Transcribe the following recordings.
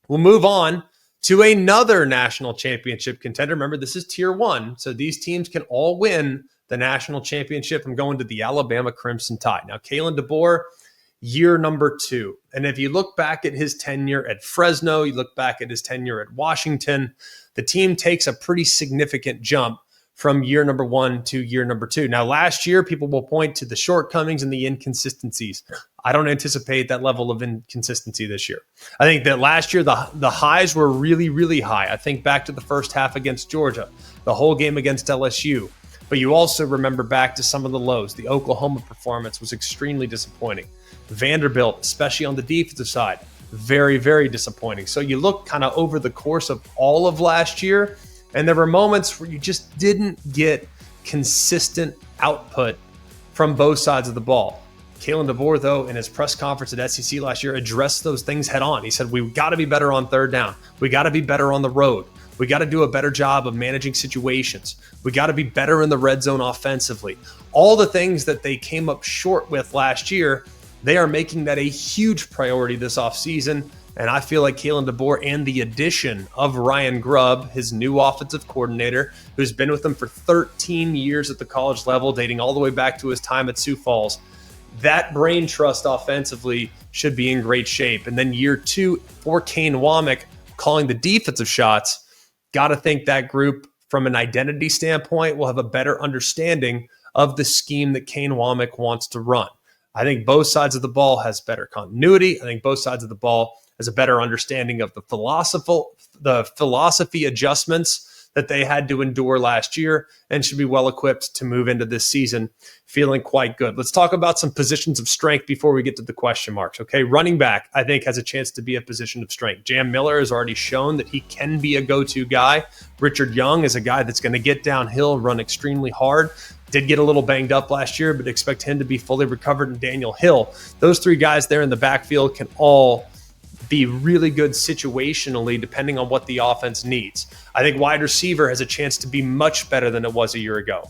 We'll move on to another national championship contender. Remember, this is tier 1, so these teams can all win the national championship. I'm going to the Alabama Crimson Tide. Now, Kalen DeBoer, year number 2. And if you look back at his tenure at Fresno, you look back at his tenure at Washington, the team takes a pretty significant jump from year number 1 to year number 2. Now, last year, people will point to the shortcomings and the inconsistencies. I don't anticipate that level of inconsistency this year. I think that last year, the highs were really, really high. I think back to the first half against Georgia, the whole game against LSU. But you also remember back to some of the lows. The Oklahoma performance was extremely disappointing. Vanderbilt, especially on the defensive side, very, very disappointing. So you look kind of over the course of all of last year, and there were moments where you just didn't get consistent output from both sides of the ball. Kalen DeBoer, though, in his press conference at SEC last year, addressed those things head on. He said, we've got to be better on third down. We got to be better on the road. We got to do a better job of managing situations. We got to be better in the red zone offensively. All the things that they came up short with last year, they are making that a huge priority this offseason. And I feel like Kalen DeBoer and the addition of Ryan Grubb, his new offensive coordinator, who's been with them for 13 years at the college level, dating all the way back to his time at Sioux Falls, that brain trust offensively should be in great shape. And then year 2 for Kane Womack calling the defensive shots, got to think that group from an identity standpoint will have a better understanding of the scheme that Kane Womack wants to run. I think both sides of the ball has better continuity. I think both sides of the ball has a better understanding of the philosophy adjustments that they had to endure last year, and should be well equipped to move into this season feeling quite good. Let's talk about some positions of strength before we get to the question marks. Okay, running back, I think, has a chance to be a position of strength. Jam Miller has already shown that he can be a go-to guy. Richard Young is a guy that's going to get downhill, run extremely hard. Did get a little banged up last year, but expect him to be fully recovered. And Daniel Hill, those 3 guys there in the backfield can all be really good situationally, depending on what the offense needs. I think wide receiver has a chance to be much better than it was a year ago.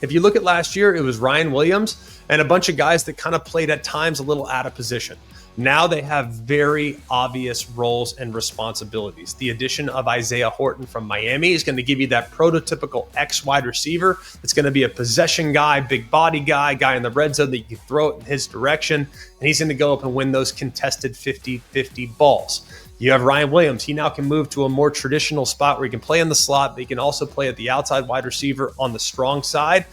If you look at last year, it was Ryan Williams and a bunch of guys that kind of played at times a little out of position. Now they have very obvious roles and responsibilities. The addition of Isaiah Horton from Miami is going to give you that prototypical X wide receiver that's going to be a possession guy, big body guy in the red zone that you can throw it in his direction, and he's going to go up and win those contested 50-50 balls. You have Ryan Williams. He now can move to a more traditional spot where he can play in the slot, but he can also play at the outside wide receiver on the strong side.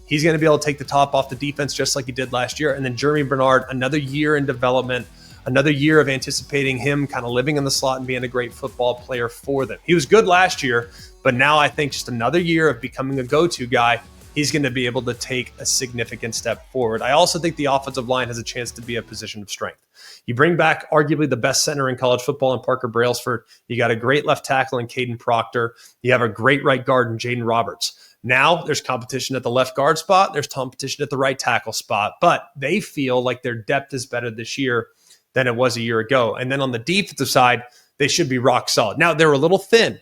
He's going to be able to take the top off the defense just like he did last year. And then Jeremy Bernard, another year in development, another year of anticipating him kind of living in the slot and being a great football player for them. He was good last year, but now I think just another year of becoming a go-to guy, he's going to be able to take a significant step forward. I also think the offensive line has a chance to be a position of strength. You bring back arguably the best center in college football in Parker Brailsford. You got a great left tackle in Caden Proctor. You have a great right guard in Jaden Roberts. Now there's competition at the left guard spot. There's competition at the right tackle spot, but they feel like their depth is better this year than it was a year ago. And then on the defensive side, they should be rock solid. Now they're a little thin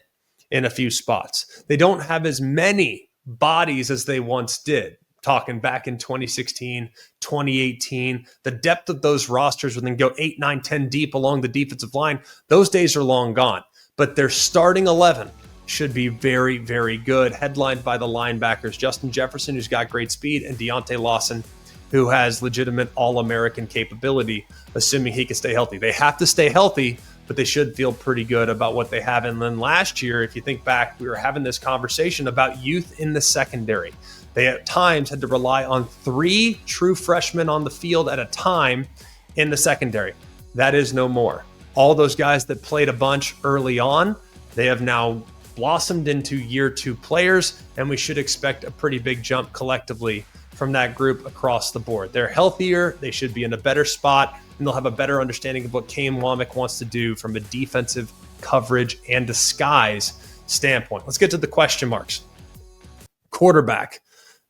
in a few spots. They don't have as many bodies as they once did. Talking back in 2016, 2018, the depth of those rosters when they go 8, 9, 10 deep along the defensive line, those days are long gone. But their starting 11 should be very, very good, headlined by the linebackers, Justin Jefferson, who's got great speed, and Deontay Lawson, who has legitimate All-American capability, assuming he can stay healthy. They have to stay healthy, but they should feel pretty good about what they have. And then last year, if you think back, we were having this conversation about youth in the secondary. They at times had to rely on 3 true freshmen on the field at a time in the secondary. That is no more. All those guys that played a bunch early on, they have now blossomed into year 2 players, and we should expect a pretty big jump collectively from that group across the board. They're healthier, they should be in a better spot, and they'll have a better understanding of what Kane Womack wants to do from a defensive coverage and disguise standpoint. Let's get to the question marks. Quarterback.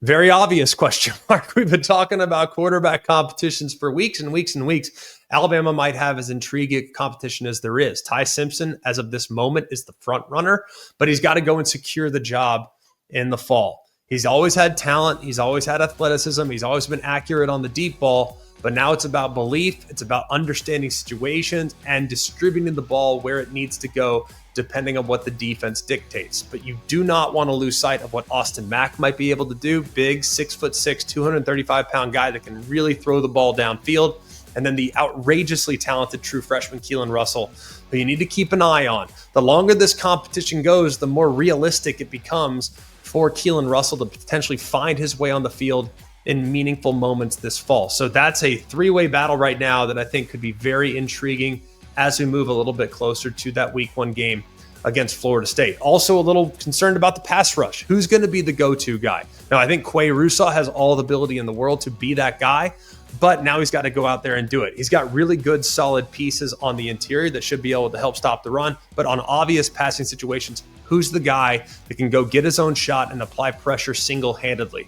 Very obvious question mark. We've been talking about quarterback competitions for weeks and weeks and weeks. Alabama might have as intriguing competition as there is. Ty Simpson, as of this moment, is the front runner, but he's got to go and secure the job in the fall. He's always had talent. He's always had athleticism. He's always been accurate on the deep ball, But now it's about belief. It's about understanding situations and distributing the ball where it needs to go, depending on what the defense dictates. But you do not want to lose sight of what Austin Mack might be able to do. Big, 6'6", 235-pound guy that can really throw the ball downfield. And then the outrageously talented true freshman Keelan Russell, who you need to keep an eye on. The longer this competition goes, the more realistic it becomes for Keelan Russell to potentially find his way on the field in meaningful moments this fall. So that's a three-way battle right now that I think could be very intriguing as we move a little bit closer to that week 1 game against Florida State. Also a little concerned about the pass rush. Who's going to be the go-to guy? Now, I think Quay Russaw has all the ability in the world to be that guy, but now he's got to go out there and do it. He's got really good, solid pieces on the interior that should be able to help stop the run, but on obvious passing situations, who's the guy that can go get his own shot and apply pressure single-handedly?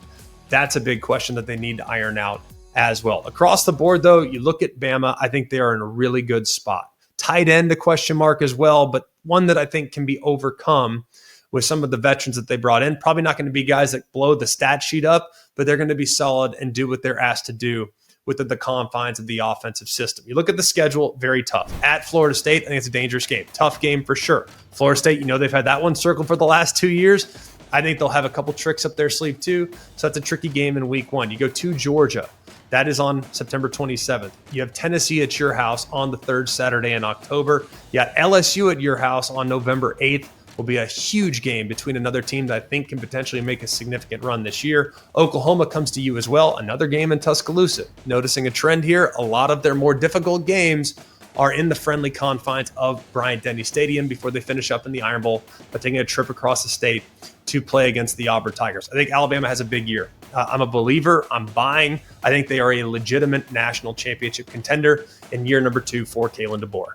That's a big question that they need to iron out as well. Across the board, though, you look at Bama, I think they are in a really good spot. Tight end, a question mark as well, but one that I think can be overcome with some of the veterans that they brought in. Probably not going to be guys that blow the stat sheet up, but they're going to be solid and do what they're asked to do within the confines of the offensive system. You look at the schedule, very tough. At Florida State, I think it's a dangerous game. Tough game for sure. Florida State, they've had that one circled for the last 2 years. I think they'll have a couple tricks up their sleeve too. So that's a tricky game in week 1. You go to Georgia. That is on September 27th. You have Tennessee at your house on the 3rd Saturday in October. You got LSU at your house on November 8th. Will be a huge game between another team that I think can potentially make a significant run this year. Oklahoma comes to you as well. Another game in Tuscaloosa. Noticing a trend here, a lot of their more difficult games are in the friendly confines of Bryant-Denny Stadium before they finish up in the Iron Bowl by taking a trip across the state to play against the Auburn Tigers. I think Alabama has a big year. I'm a believer. I'm buying. I think they are a legitimate national championship contender in year number 2 for Kalen DeBoer.